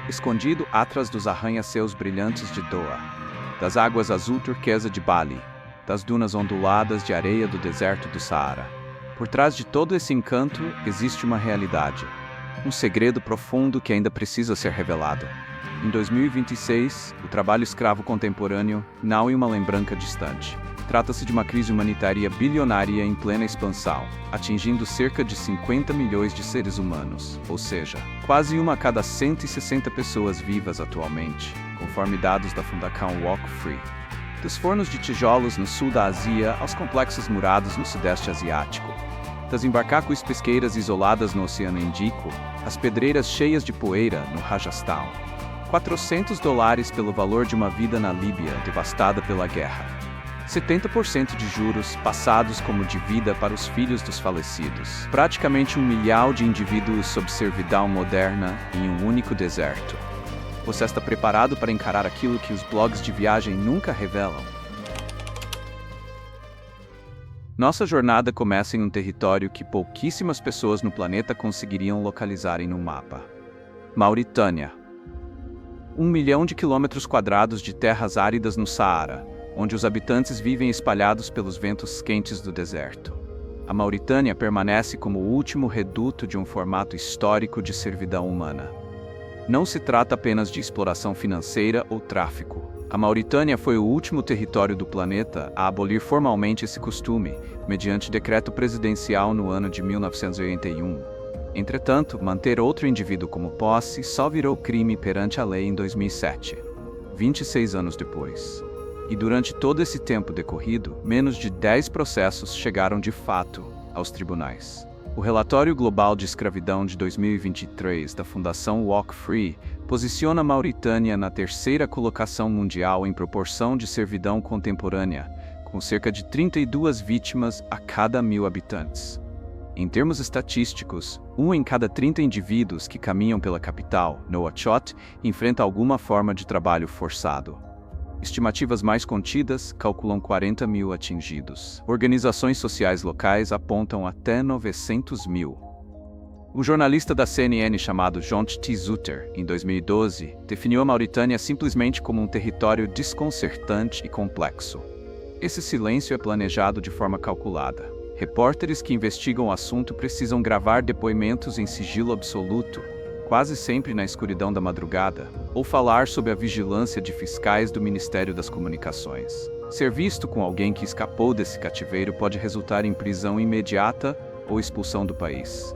escondido atrás dos arranha-céus brilhantes de Doha, das águas azul turquesa de Bali, das dunas onduladas de areia do deserto do Saara. Por trás de todo esse encanto existe uma realidade, um segredo profundo que ainda precisa ser revelado. Em 2026, o trabalho escravo contemporâneo não é uma lembrança distante. Trata-se de uma crise humanitária bilionária em plena expansão, atingindo cerca de 50 milhões de seres humanos, ou seja, quase uma a cada 160 pessoas vivas atualmente, conforme dados da Fundação Walk Free. Dos fornos de tijolos no sul da Ásia aos complexos murados no sudeste asiático, das embarcações pesqueiras isoladas no Oceano Índico, às pedreiras cheias de poeira no Rajastão. $400 pelo valor de uma vida na Líbia devastada pela guerra. 70% de juros passados como dívida para os filhos dos falecidos. Praticamente 1 milhão de indivíduos sob servidão moderna em um único deserto. Você está preparado para encarar aquilo que os blogs de viagem nunca revelam? Nossa jornada começa em um território que pouquíssimas pessoas no planeta conseguiriam localizar em um mapa. Mauritânia. 1 milhão de quilômetros quadrados de terras áridas no Saara, onde os habitantes vivem espalhados pelos ventos quentes do deserto. A Mauritânia permanece como o último reduto de um formato histórico de servidão humana. Não se trata apenas de exploração financeira ou tráfico. A Mauritânia foi o último território do planeta a abolir formalmente esse costume, mediante decreto presidencial no ano de 1981. Entretanto, manter outro indivíduo como posse só virou crime perante a lei em 2007, 26 anos depois. E durante todo esse tempo decorrido, menos de 10 processos chegaram de fato aos tribunais. O Relatório Global de Escravidão de 2023 da Fundação Walk Free posiciona a Mauritânia na terceira colocação mundial em proporção de servidão contemporânea, com cerca de 32 vítimas a cada 1.000 habitantes. Em termos estatísticos, 1 em cada 30 indivíduos que caminham pela capital, Nouakchott, enfrenta alguma forma de trabalho forçado. Estimativas mais contidas calculam 40 mil atingidos. Organizações sociais locais apontam até 900 mil. Um jornalista da CNN chamado John T. Zutter, em 2012, definiu a Mauritânia simplesmente como um território desconcertante e complexo. Esse silêncio é planejado de forma calculada. Repórteres que investigam o assunto precisam gravar depoimentos em sigilo absoluto, quase sempre na escuridão da madrugada, ou falar sob a vigilância de fiscais do Ministério das Comunicações. Ser visto com alguém que escapou desse cativeiro pode resultar em prisão imediata ou expulsão do país.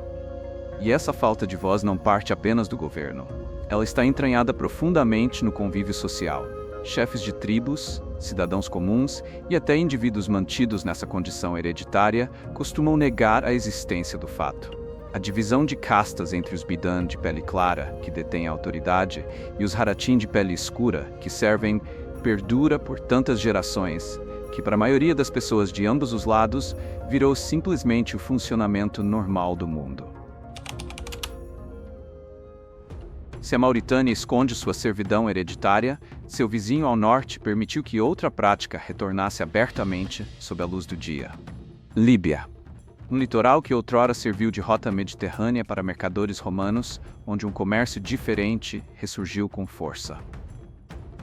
E essa falta de voz não parte apenas do governo. Ela está entranhada profundamente no convívio social. Chefes de tribos, cidadãos comuns e até indivíduos mantidos nessa condição hereditária costumam negar a existência do fato. A divisão de castas entre os Bidan de pele clara, que detêm a autoridade, e os Haratin de pele escura, que servem, perdura por tantas gerações, que para a maioria das pessoas de ambos os lados, virou simplesmente o funcionamento normal do mundo. Se a Mauritânia esconde sua servidão hereditária, seu vizinho ao norte permitiu que outra prática retornasse abertamente sob a luz do dia. Líbia. Um litoral que outrora serviu de rota mediterrânea para mercadores romanos, onde um comércio diferente ressurgiu com força.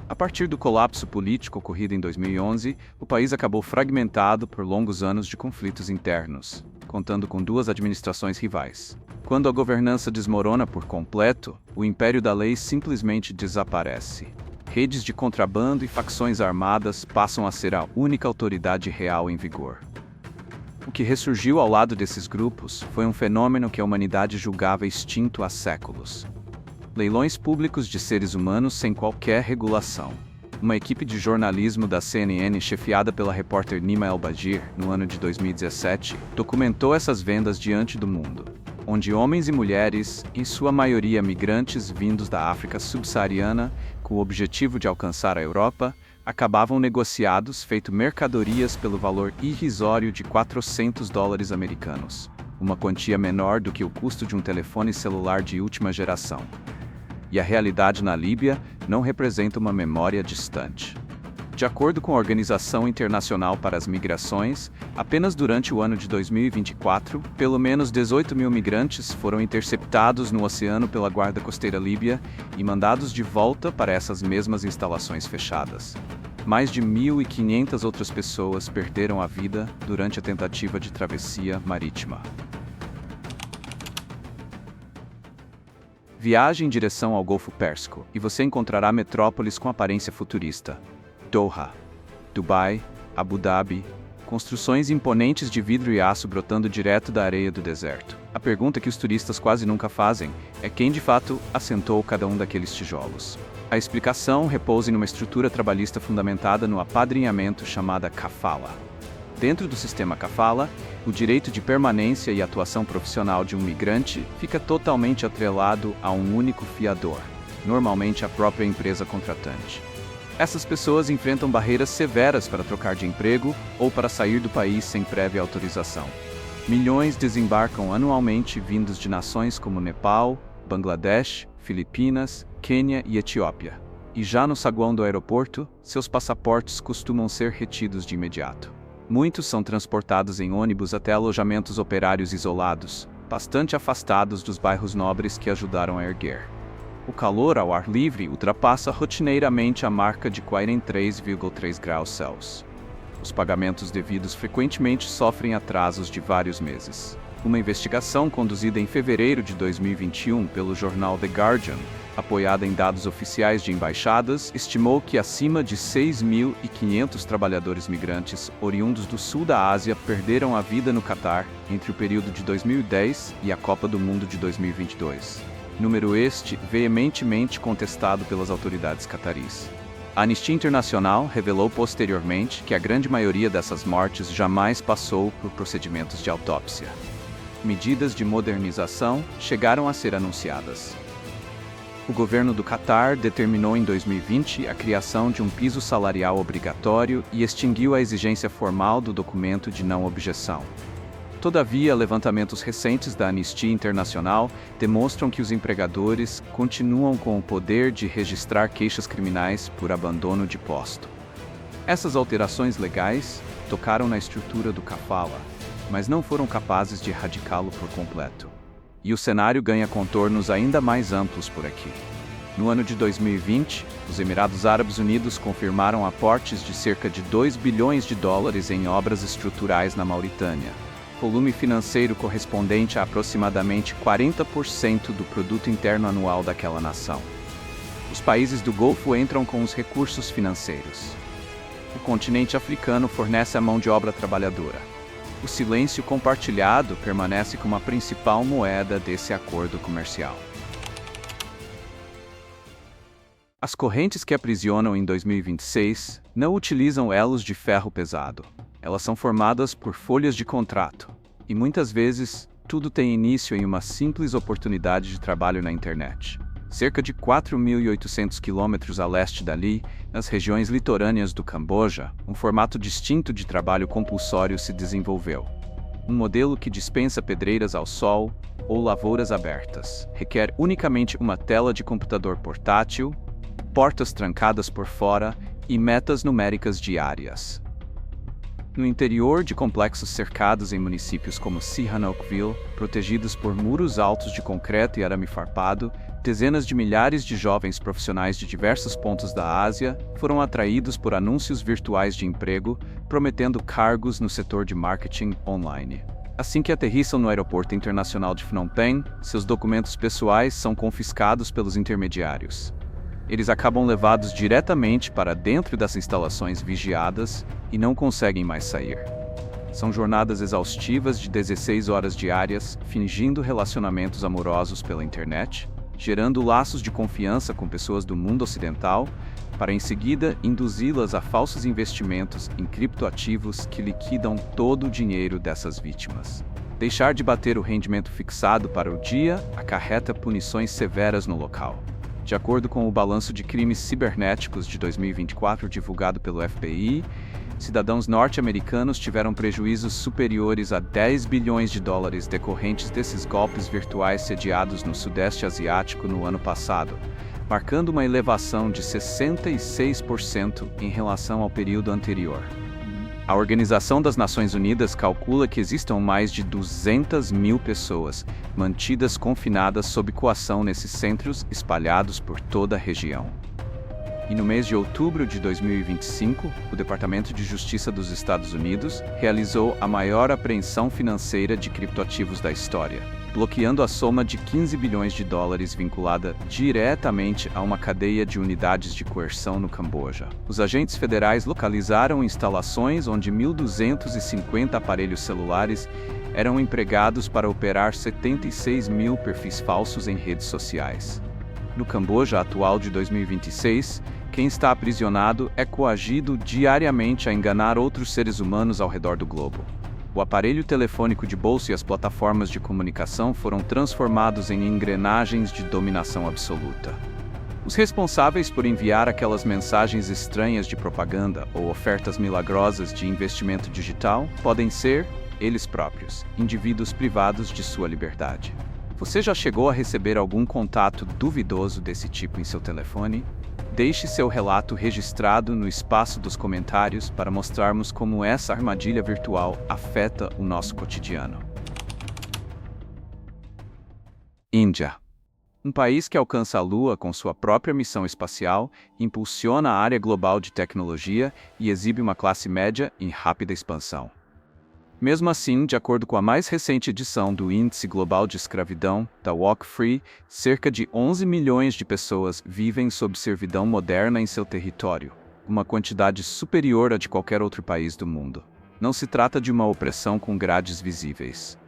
A partir do colapso político ocorrido em 2011, o país acabou fragmentado por longos anos de conflitos internos, contando com 2 administrações rivais. Quando a governança desmorona por completo, o império da lei simplesmente desaparece. Redes de contrabando e facções armadas passam a ser a única autoridade real em vigor. O que ressurgiu ao lado desses grupos foi um fenômeno que a humanidade julgava extinto há séculos. Leilões públicos de seres humanos sem qualquer regulação. Uma equipe de jornalismo da CNN, chefiada pela repórter Nima El-Bajir, no ano de 2017, documentou essas vendas diante do mundo, onde homens e mulheres, em sua maioria migrantes vindos da África subsaariana, com o objetivo de alcançar a Europa, acabavam negociados feito mercadorias pelo valor irrisório de $400 americanos, uma quantia menor do que o custo de um telefone celular de última geração. E a realidade na Líbia não representa uma memória distante. De acordo com a Organização Internacional para as Migrações, apenas durante o ano de 2024, pelo menos 18 mil migrantes foram interceptados no oceano pela Guarda Costeira Líbia e mandados de volta para essas mesmas instalações fechadas. Mais de 1.500 outras pessoas perderam a vida durante a tentativa de travessia marítima. Viaje em direção ao Golfo Pérsico e você encontrará metrópoles com aparência futurista. Doha, Dubai, Abu Dhabi, construções imponentes de vidro e aço brotando direto da areia do deserto. A pergunta que os turistas quase nunca fazem é quem de fato assentou cada um daqueles tijolos. A explicação repousa em uma estrutura trabalhista fundamentada no apadrinhamento chamada kafala. Dentro do sistema kafala, o direito de permanência e atuação profissional de um migrante fica totalmente atrelado a um único fiador, normalmente a própria empresa contratante. Essas pessoas enfrentam barreiras severas para trocar de emprego ou para sair do país sem prévia autorização. Milhões desembarcam anualmente vindos de nações como Nepal, Bangladesh, Filipinas, Quênia e Etiópia. E já no saguão do aeroporto, seus passaportes costumam ser retidos de imediato. Muitos são transportados em ônibus até alojamentos operários isolados, bastante afastados dos bairros nobres que ajudaram a erguer. O calor ao ar livre ultrapassa rotineiramente a marca de 43,3 graus Celsius. Os pagamentos devidos frequentemente sofrem atrasos de vários meses. Uma investigação conduzida em fevereiro de 2021 pelo jornal The Guardian, apoiada em dados oficiais de embaixadas, estimou que acima de 6.500 trabalhadores migrantes oriundos do sul da Ásia perderam a vida no Catar entre o período de 2010 e a Copa do Mundo de 2022. Número este veementemente contestado pelas autoridades cataris. A Anistia Internacional revelou posteriormente que a grande maioria dessas mortes jamais passou por procedimentos de autópsia. Medidas de modernização chegaram a ser anunciadas. O governo do Catar determinou em 2020 a criação de um piso salarial obrigatório e extinguiu a exigência formal do documento de não objeção. Todavia, levantamentos recentes da Anistia Internacional demonstram que os empregadores continuam com o poder de registrar queixas criminais por abandono de posto. Essas alterações legais tocaram na estrutura do kafala, mas não foram capazes de erradicá-lo por completo. E o cenário ganha contornos ainda mais amplos por aqui. No ano de 2020, os Emirados Árabes Unidos confirmaram aportes de cerca de 2 bilhões de dólares em obras estruturais na Mauritânia, volume financeiro correspondente a aproximadamente 40% do produto interno anual daquela nação. Os países do Golfo entram com os recursos financeiros. O continente africano fornece a mão de obra trabalhadora. O silêncio compartilhado permanece como a principal moeda desse acordo comercial. As correntes que aprisionam em 2026 não utilizam elos de ferro pesado. Elas são formadas por folhas de contrato. E muitas vezes, tudo tem início em uma simples oportunidade de trabalho na internet. Cerca de 4.800 quilômetros a leste dali, nas regiões litorâneas do Camboja, um formato distinto de trabalho compulsório se desenvolveu. Um modelo que dispensa pedreiras ao sol ou lavouras abertas. Requer unicamente uma tela de computador portátil, portas trancadas por fora e metas numéricas diárias. No interior de complexos cercados em municípios como Sihanoukville, protegidos por muros altos de concreto e arame farpado, dezenas de milhares de jovens profissionais de diversos pontos da Ásia foram atraídos por anúncios virtuais de emprego, prometendo cargos no setor de marketing online. Assim que aterrissam no aeroporto internacional de Phnom Penh, seus documentos pessoais são confiscados pelos intermediários. Eles acabam levados diretamente para dentro das instalações vigiadas e não conseguem mais sair. São jornadas exaustivas de 16 horas diárias, fingindo relacionamentos amorosos pela internet, gerando laços de confiança com pessoas do mundo ocidental, para em seguida induzi-las a falsos investimentos em criptoativos que liquidam todo o dinheiro dessas vítimas. Deixar de bater o rendimento fixado para o dia acarreta punições severas no local. De acordo com o Balanço de Crimes Cibernéticos de 2024 divulgado pelo FBI, cidadãos norte-americanos tiveram prejuízos superiores a 10 bilhões de dólares decorrentes desses golpes virtuais sediados no Sudeste Asiático no ano passado, marcando uma elevação de 66% em relação ao período anterior. A Organização das Nações Unidas calcula que existam mais de 200 mil pessoas mantidas confinadas sob coação nesses centros espalhados por toda a região. E no mês de outubro de 2025, o Departamento de Justiça dos Estados Unidos realizou a maior apreensão financeira de criptoativos da história, bloqueando a soma de 15 bilhões de dólares vinculada diretamente a uma cadeia de unidades de coerção no Camboja. Os agentes federais localizaram instalações onde 1.250 aparelhos celulares eram empregados para operar 76 mil perfis falsos em redes sociais. No Camboja atual de 2026, quem está aprisionado é coagido diariamente a enganar outros seres humanos ao redor do globo. O aparelho telefônico de bolso e as plataformas de comunicação foram transformados em engrenagens de dominação absoluta. Os responsáveis por enviar aquelas mensagens estranhas de propaganda ou ofertas milagrosas de investimento digital podem ser, eles próprios, indivíduos privados de sua liberdade. Você já chegou a receber algum contato duvidoso desse tipo em seu telefone? Deixe seu relato registrado no espaço dos comentários para mostrarmos como essa armadilha virtual afeta o nosso cotidiano. Índia. Um país que alcança a Lua com sua própria missão espacial, impulsiona a área global de tecnologia e exibe uma classe média em rápida expansão. Mesmo assim, de acordo com a mais recente edição do Índice Global de Escravidão, da Walk Free, cerca de 11 milhões de pessoas vivem sob servidão moderna em seu território, uma quantidade superior à de qualquer outro país do mundo. Não se trata de uma opressão com grades visíveis.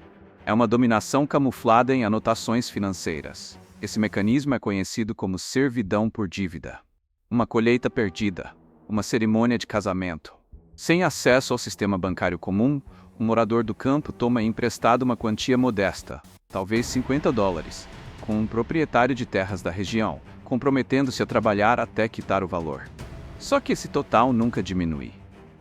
É uma dominação camuflada em anotações financeiras. Esse mecanismo é conhecido como servidão por dívida. Uma colheita perdida, uma cerimônia de casamento. Sem acesso ao sistema bancário comum, um morador do campo toma emprestado uma quantia modesta, talvez 50 dólares, com um proprietário de terras da região, comprometendo-se a trabalhar até quitar o valor. Só que esse total nunca diminui.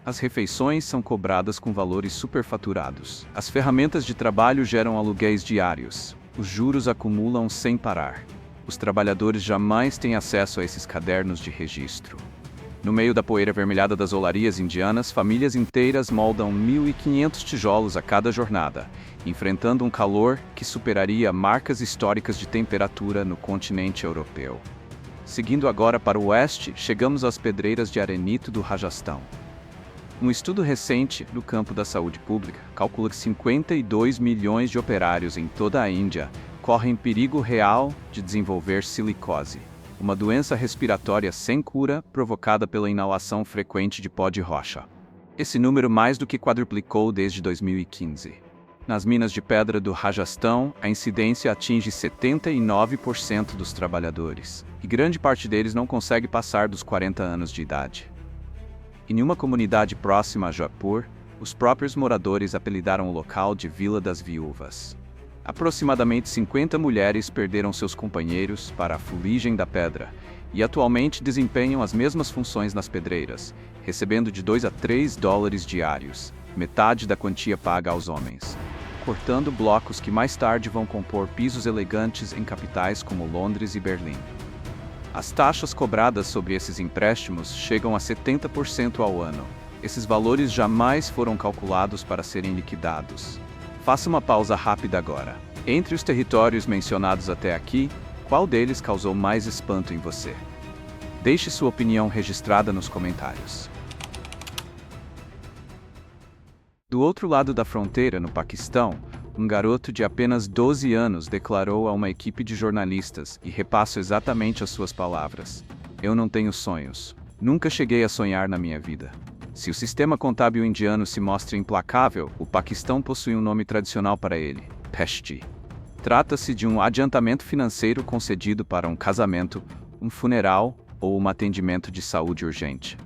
As refeições são cobradas com valores superfaturados. As ferramentas de trabalho geram aluguéis diários. Os juros acumulam sem parar. Os trabalhadores jamais têm acesso a esses cadernos de registro. No meio da poeira avermelhada das olarias indianas, famílias inteiras moldam 1.500 tijolos a cada jornada, enfrentando um calor que superaria marcas históricas de temperatura no continente europeu. Seguindo agora para o oeste, chegamos às pedreiras de arenito do Rajastão. Um estudo recente no campo da saúde pública calcula que 52 milhões de operários em toda a Índia correm perigo real de desenvolver silicose, uma doença respiratória sem cura provocada pela inalação frequente de pó de rocha. Esse número mais do que quadruplicou desde 2015. Nas minas de pedra do Rajastão, a incidência atinge 79% dos trabalhadores, e grande parte deles não consegue passar dos 40 anos de idade. Em uma comunidade próxima a Jaipur, os próprios moradores apelidaram o local de Vila das Viúvas. Aproximadamente 50 mulheres perderam seus companheiros para a fuligem da pedra e atualmente desempenham as mesmas funções nas pedreiras, recebendo de 2 a 3 dólares diários, metade da quantia paga aos homens, cortando blocos que mais tarde vão compor pisos elegantes em capitais como Londres e Berlim. As taxas cobradas sobre esses empréstimos chegam a 70% ao ano. Esses valores jamais foram calculados para serem liquidados. Faça uma pausa rápida agora. Entre os territórios mencionados até aqui, qual deles causou mais espanto em você? Deixe sua opinião registrada nos comentários. Do outro lado da fronteira, no Paquistão, um garoto de apenas 12 anos declarou a uma equipe de jornalistas, e repasso exatamente as suas palavras: "Eu não tenho sonhos. Nunca cheguei a sonhar na minha vida." Se o sistema contábil indiano se mostra implacável, o Paquistão possui um nome tradicional para ele: Peshti. Trata-se de um adiantamento financeiro concedido para um casamento, um funeral ou um atendimento de saúde urgente.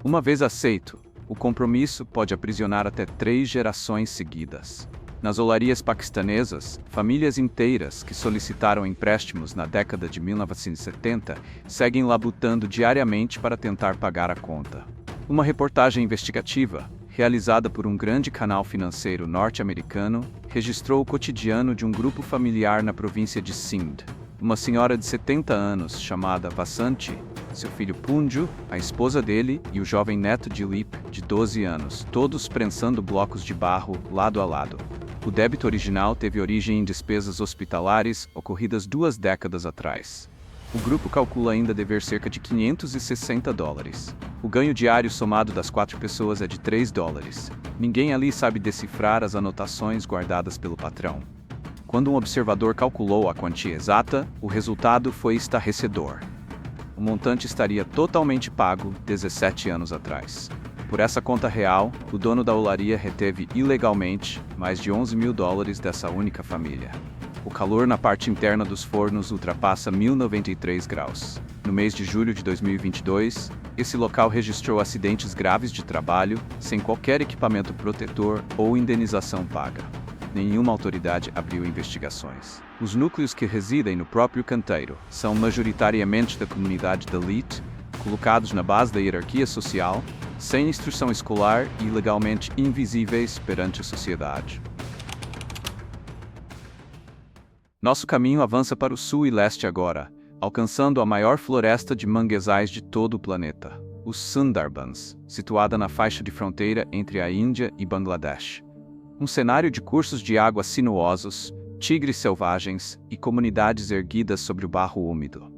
Uma vez aceito, o compromisso pode aprisionar até 3 gerações seguidas. Nas olarias paquistanesas, famílias inteiras que solicitaram empréstimos na década de 1970 seguem labutando diariamente para tentar pagar a conta. Uma reportagem investigativa, realizada por um grande canal financeiro norte-americano, registrou o cotidiano de um grupo familiar na província de Sindh. Uma senhora de 70 anos chamada Vasanti, seu filho Punju, a esposa dele e o jovem neto Dilip, de 12 anos, todos prensando blocos de barro lado a lado. O débito original teve origem em despesas hospitalares ocorridas 2 décadas atrás. O grupo calcula ainda dever cerca de $560. O ganho diário somado das 4 pessoas é de $3. Ninguém ali sabe decifrar as anotações guardadas pelo patrão. Quando um observador calculou a quantia exata, o resultado foi estarrecedor. O montante estaria totalmente pago 17 anos atrás. Por essa conta real, o dono da olaria reteve ilegalmente mais de $11 mil dessa única família. O calor na parte interna dos fornos ultrapassa 1093 graus. No mês de julho de 2022, esse local registrou acidentes graves de trabalho, sem qualquer equipamento protetor ou indenização paga. Nenhuma autoridade abriu investigações. Os núcleos que residem no próprio canteiro são majoritariamente da comunidade Dalit, colocados na base da hierarquia social, sem instrução escolar e legalmente invisíveis perante a sociedade. Nosso caminho avança para o sul e leste agora, alcançando a maior floresta de manguezais de todo o planeta, os Sundarbans, situada na faixa de fronteira entre a Índia e Bangladesh. Um cenário de cursos de água sinuosos, tigres selvagens e comunidades erguidas sobre o barro úmido.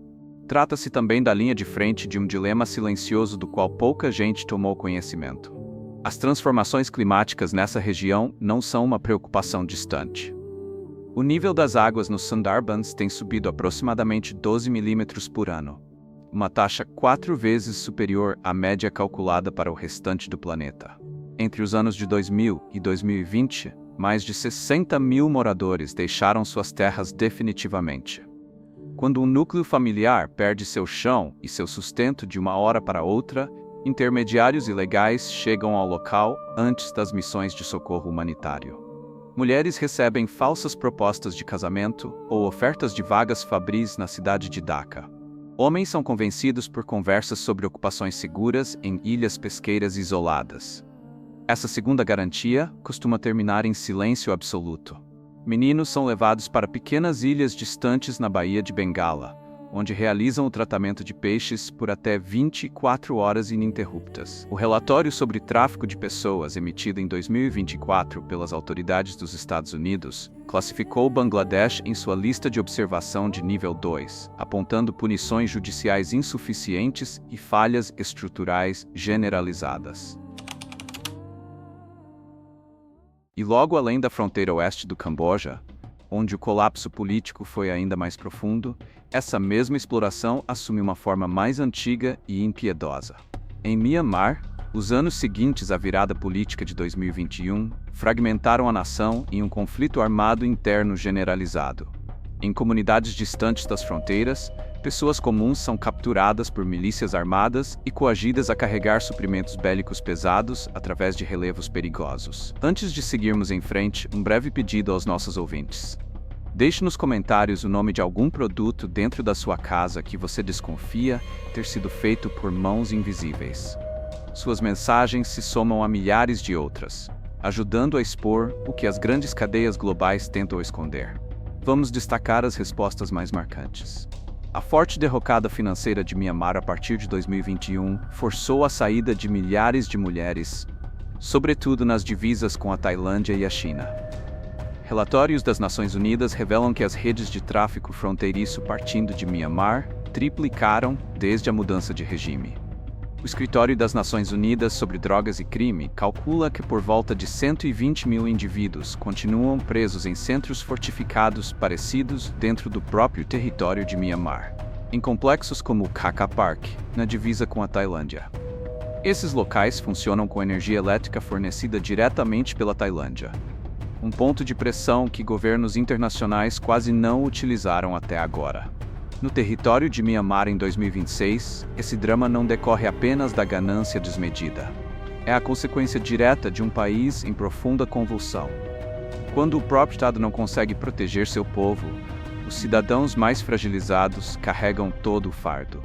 Trata-se também da linha de frente de um dilema silencioso do qual pouca gente tomou conhecimento. As transformações climáticas nessa região não são uma preocupação distante. O nível das águas nos Sundarbans tem subido aproximadamente 12 milímetros por ano, uma taxa 4 vezes superior à média calculada para o restante do planeta. Entre os anos de 2000 e 2020, mais de 60 mil moradores deixaram suas terras definitivamente. Quando um núcleo familiar perde seu chão e seu sustento de uma hora para outra, intermediários ilegais chegam ao local antes das missões de socorro humanitário. Mulheres recebem falsas propostas de casamento ou ofertas de vagas fabris na cidade de Dhaka. Homens são convencidos por conversas sobre ocupações seguras em ilhas pesqueiras isoladas. Essa segunda garantia costuma terminar em silêncio absoluto. Meninos são levados para pequenas ilhas distantes na Baía de Bengala, onde realizam o tratamento de peixes por até 24 horas ininterruptas. O relatório sobre tráfico de pessoas emitido em 2024 pelas autoridades dos Estados Unidos classificou Bangladesh em sua lista de observação de nível 2, apontando punições judiciais insuficientes e falhas estruturais generalizadas. E logo além da fronteira oeste do Camboja, onde o colapso político foi ainda mais profundo, essa mesma exploração assume uma forma mais antiga e impiedosa. Em Myanmar, os anos seguintes à virada política de 2021 fragmentaram a nação em um conflito armado interno generalizado. Em comunidades distantes das fronteiras, pessoas comuns são capturadas por milícias armadas e coagidas a carregar suprimentos bélicos pesados através de relevos perigosos. Antes de seguirmos em frente, um breve pedido aos nossos ouvintes. Deixe nos comentários o nome de algum produto dentro da sua casa que você desconfia ter sido feito por mãos invisíveis. Suas mensagens se somam a milhares de outras, ajudando a expor o que as grandes cadeias globais tentam esconder. Vamos destacar as respostas mais marcantes. A forte derrocada financeira de Myanmar a partir de 2021 forçou a saída de milhares de mulheres, sobretudo nas divisas com a Tailândia e a China. Relatórios das Nações Unidas revelam que as redes de tráfico fronteiriço partindo de Myanmar triplicaram desde a mudança de regime. O Escritório das Nações Unidas sobre Drogas e Crime calcula que por volta de 120 mil indivíduos continuam presos em centros fortificados parecidos dentro do próprio território de Myanmar, em complexos como o Kaka Park, na divisa com a Tailândia. Esses locais funcionam com energia elétrica fornecida diretamente pela Tailândia, um ponto de pressão que governos internacionais quase não utilizaram até agora. No território de Myanmar em 2026, esse drama não decorre apenas da ganância desmedida. É a consequência direta de um país em profunda convulsão. Quando o próprio Estado não consegue proteger seu povo, os cidadãos mais fragilizados carregam todo o fardo.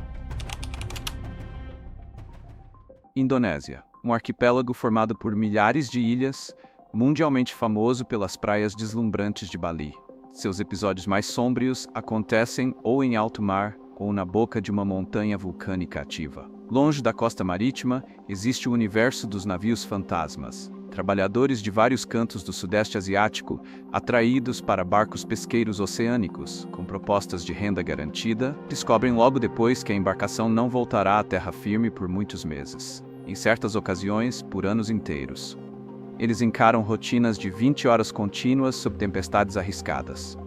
Indonésia, um arquipélago formado por milhares de ilhas, mundialmente famoso pelas praias deslumbrantes de Bali. Seus episódios mais sombrios acontecem ou em alto mar ou na boca de uma montanha vulcânica ativa. Longe da costa marítima, existe o universo dos navios fantasmas. Trabalhadores de vários cantos do Sudeste Asiático, atraídos para barcos pesqueiros oceânicos, com propostas de renda garantida, descobrem logo depois que a embarcação não voltará à terra firme por muitos meses. Em certas ocasiões, por anos inteiros. Eles encaram rotinas de 20 horas contínuas sob tempestades arriscadas.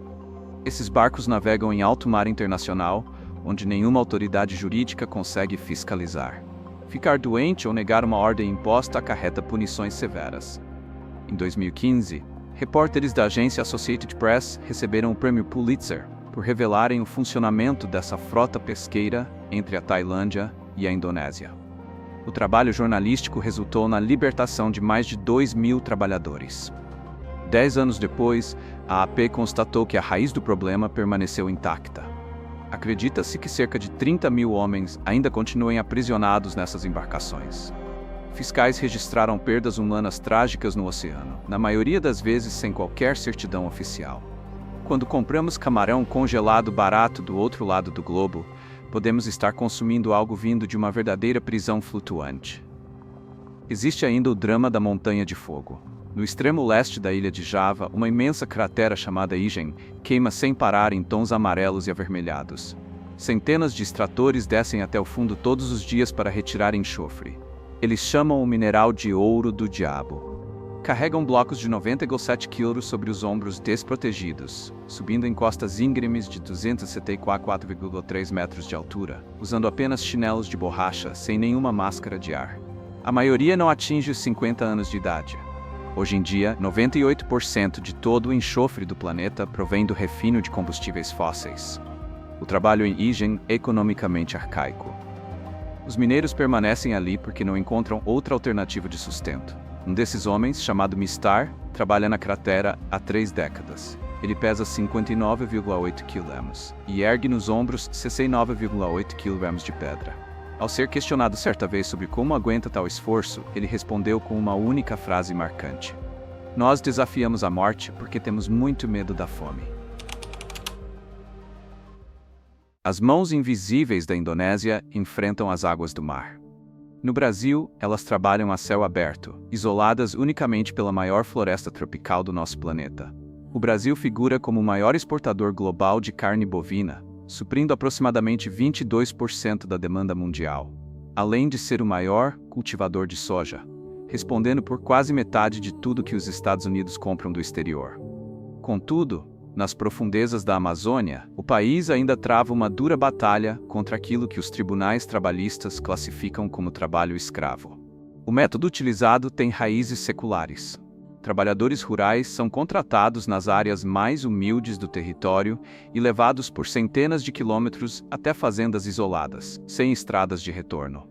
Esses barcos navegam em alto mar internacional, onde nenhuma autoridade jurídica consegue fiscalizar. Ficar doente ou negar uma ordem imposta acarreta punições severas. Em 2015, repórteres da agência Associated Press receberam o prêmio Pulitzer por revelarem o funcionamento dessa frota pesqueira entre a Tailândia e a Indonésia. O trabalho jornalístico resultou na libertação de mais de 2.000 trabalhadores. 10 anos depois, a AP constatou que a raiz do problema permaneceu intacta. Acredita-se que cerca de 30.000 homens ainda continuem aprisionados nessas embarcações. Fiscais registraram perdas humanas trágicas no oceano, na maioria das vezes sem qualquer certidão oficial. Quando compramos camarão congelado barato do outro lado do globo, podemos estar consumindo algo vindo de uma verdadeira prisão flutuante. Existe ainda o drama da Montanha de Fogo. No extremo leste da ilha de Java, uma imensa cratera chamada Ijen queima sem parar em tons amarelos e avermelhados. Centenas de extratores descem até o fundo todos os dias para retirar enxofre. Eles chamam o mineral de ouro do diabo. Carregam blocos de 97 kg sobre os ombros desprotegidos, subindo em costas íngremes de 274,3 metros de altura, usando apenas chinelos de borracha, sem nenhuma máscara de ar. A maioria não atinge os 50 anos de idade. Hoje em dia, 98% de todo o enxofre do planeta provém do refino de combustíveis fósseis. O trabalho em Ijen é economicamente arcaico. Os mineiros permanecem ali porque não encontram outra alternativa de sustento. Um desses homens, chamado Mistar, trabalha na cratera há 3 décadas. Ele pesa 59,8 kg e ergue nos ombros 69,8 kg de pedra. Ao ser questionado certa vez sobre como aguenta tal esforço, ele respondeu com uma única frase marcante: "Nós desafiamos a morte porque temos muito medo da fome." As mãos invisíveis da Indonésia enfrentam as águas do mar. No Brasil, elas trabalham a céu aberto, isoladas unicamente pela maior floresta tropical do nosso planeta. O Brasil figura como o maior exportador global de carne bovina, suprindo aproximadamente 22% da demanda mundial, além de ser o maior cultivador de soja, respondendo por quase metade de tudo que os Estados Unidos compram do exterior. Contudo, nas profundezas da Amazônia, o país ainda trava uma dura batalha contra aquilo que os tribunais trabalhistas classificam como trabalho escravo. O método utilizado tem raízes seculares. Trabalhadores rurais são contratados nas áreas mais humildes do território e levados por centenas de quilômetros até fazendas isoladas, sem estradas de retorno.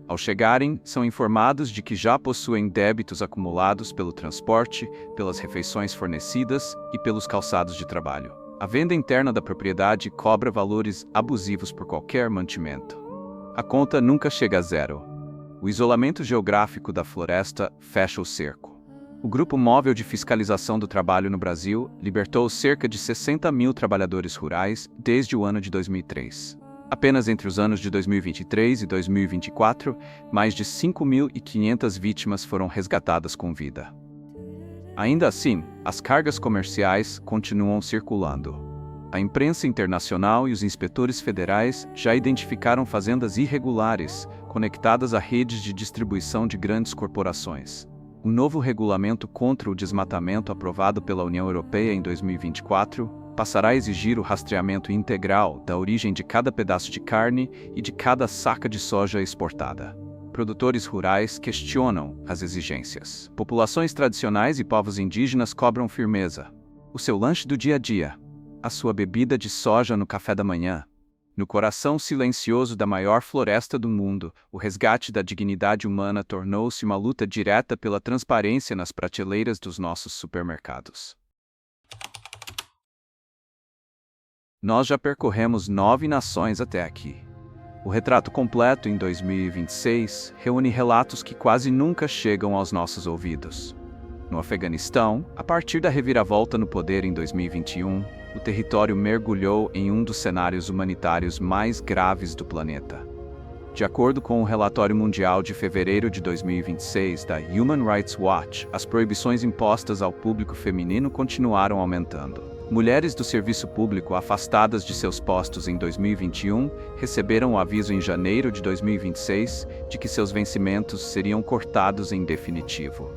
Ao chegarem, são informados de que já possuem débitos acumulados pelo transporte, pelas refeições fornecidas e pelos calçados de trabalho. A venda interna da propriedade cobra valores abusivos por qualquer mantimento. A conta nunca chega a zero. O isolamento geográfico da floresta fecha o cerco. O Grupo Móvel de Fiscalização do Trabalho no Brasil libertou cerca de 60.000 trabalhadores rurais desde o ano de 2003. Apenas entre os anos de 2023 e 2024, mais de 5.500 vítimas foram resgatadas com vida. Ainda assim, as cargas comerciais continuam circulando. A imprensa internacional e os inspetores federais já identificaram fazendas irregulares, conectadas a redes de distribuição de grandes corporações. O novo regulamento contra o desmatamento aprovado pela União Europeia em 2024 passará a exigir o rastreamento integral da origem de cada pedaço de carne e de cada saca de soja exportada. Produtores rurais questionam as exigências. Populações tradicionais e povos indígenas cobram firmeza. O seu lanche do dia a dia, a sua bebida de soja no café da manhã. No coração silencioso da maior floresta do mundo, o resgate da dignidade humana tornou-se uma luta direta pela transparência nas prateleiras dos nossos supermercados. Nós já percorremos 9 nações até aqui. O retrato completo em 2026 reúne relatos que quase nunca chegam aos nossos ouvidos. No Afeganistão, a partir da reviravolta no poder em 2021, o território mergulhou em um dos cenários humanitários mais graves do planeta. De acordo com o relatório mundial de fevereiro de 2026 da Human Rights Watch, as proibições impostas ao público feminino continuaram aumentando. Mulheres do serviço público afastadas de seus postos em 2021 receberam o aviso em janeiro de 2026 de que seus vencimentos seriam cortados em definitivo.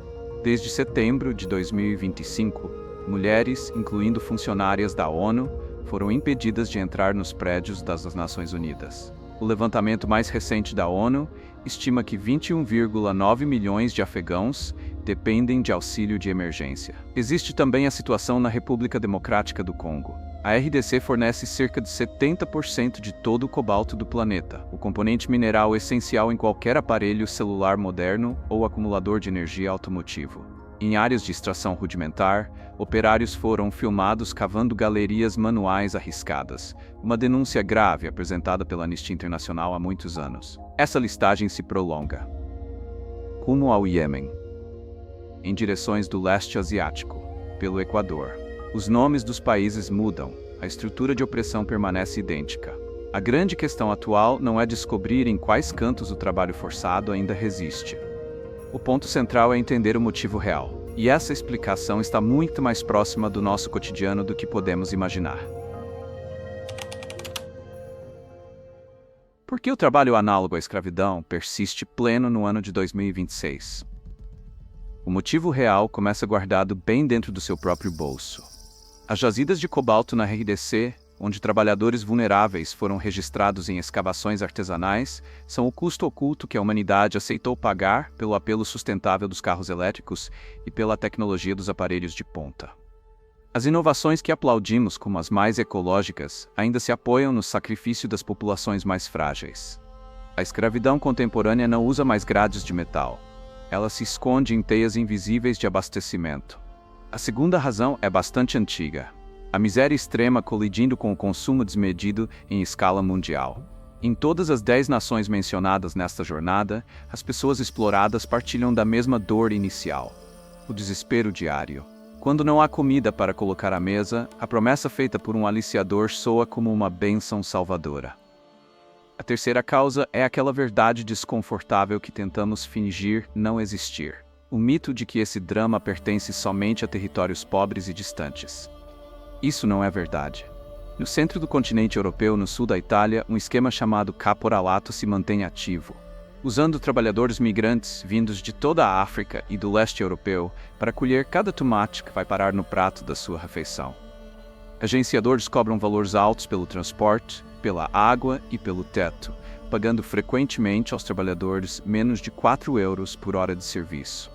Desde setembro de 2025, mulheres, incluindo funcionárias da ONU, foram impedidas de entrar nos prédios das Nações Unidas. O levantamento mais recente da ONU estima que 21,9 milhões de afegãos dependem de auxílio de emergência. Existe também a situação na República Democrática do Congo. A RDC fornece cerca de 70% de todo o cobalto do planeta, o componente mineral essencial em qualquer aparelho celular moderno ou acumulador de energia automotivo. Em áreas de extração rudimentar, operários foram filmados cavando galerias manuais arriscadas, uma denúncia grave apresentada pela Anistia Internacional há muitos anos. Essa listagem se prolonga. Rumo ao Iêmen. Em direções do leste asiático, pelo Equador. Os nomes dos países mudam, a estrutura de opressão permanece idêntica. A grande questão atual não é descobrir em quais cantos o trabalho forçado ainda resiste. O ponto central é entender o motivo real, e essa explicação está muito mais próxima do nosso cotidiano do que podemos imaginar. Por que o trabalho análogo à escravidão persiste pleno no ano de 2026? O motivo real começa guardado bem dentro do seu próprio bolso. As jazidas de cobalto na RDC, onde trabalhadores vulneráveis foram registrados em escavações artesanais, são o custo oculto que a humanidade aceitou pagar pelo apelo sustentável dos carros elétricos e pela tecnologia dos aparelhos de ponta. As inovações que aplaudimos como as mais ecológicas ainda se apoiam no sacrifício das populações mais frágeis. A escravidão contemporânea não usa mais grades de metal. Ela se esconde em teias invisíveis de abastecimento. A segunda razão é bastante antiga. A miséria extrema colidindo com o consumo desmedido em escala mundial. Em todas as 10 nações mencionadas nesta jornada, as pessoas exploradas partilham da mesma dor inicial: o desespero diário. Quando não há comida para colocar à mesa, a promessa feita por um aliciador soa como uma bênção salvadora. A terceira causa é aquela verdade desconfortável que tentamos fingir não existir. O mito de que esse drama pertence somente a territórios pobres e distantes. Isso não é verdade. No centro do continente europeu, no sul da Itália, um esquema chamado caporalato se mantém ativo, usando trabalhadores migrantes vindos de toda a África e do leste europeu para colher cada tomate que vai parar no prato da sua refeição. Agenciadores cobram valores altos pelo transporte, pela água e pelo teto, pagando frequentemente aos trabalhadores menos de 4 euros por hora de serviço.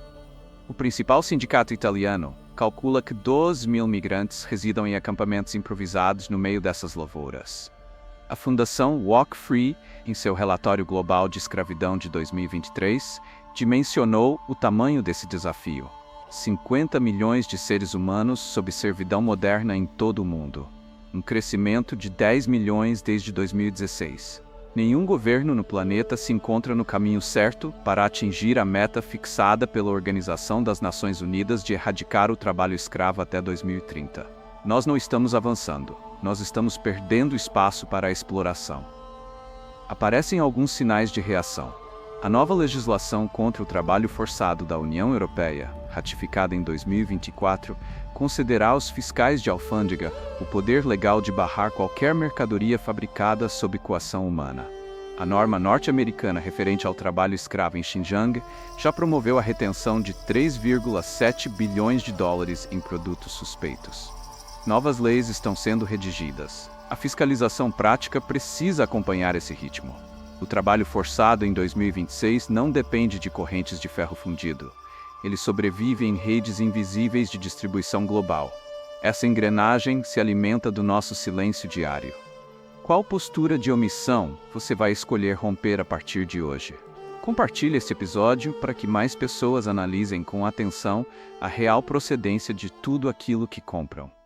O principal sindicato italiano calcula que 12.000 migrantes residam em acampamentos improvisados no meio dessas lavouras. A Fundação Walk Free, em seu relatório global de escravidão de 2023, dimensionou o tamanho desse desafio: 50 milhões de seres humanos sob servidão moderna em todo o mundo, um crescimento de 10 milhões desde 2016. Nenhum governo no planeta se encontra no caminho certo para atingir a meta fixada pela Organização das Nações Unidas de erradicar o trabalho escravo até 2030. Nós não estamos avançando, nós estamos perdendo espaço para a exploração. Aparecem alguns sinais de reação. A nova legislação contra o trabalho forçado da União Europeia, ratificada em 2024, concederá aos fiscais de alfândega o poder legal de barrar qualquer mercadoria fabricada sob coação humana. A norma norte-americana referente ao trabalho escravo em Xinjiang já promoveu a retenção de 3,7 bilhões de dólares em produtos suspeitos. Novas leis estão sendo redigidas. A fiscalização prática precisa acompanhar esse ritmo. O trabalho forçado em 2026 não depende de correntes de ferro fundido. Ele sobrevive em redes invisíveis de distribuição global. Essa engrenagem se alimenta do nosso silêncio diário. Qual postura de omissão você vai escolher romper a partir de hoje? Compartilhe este episódio para que mais pessoas analisem com atenção a real procedência de tudo aquilo que compram.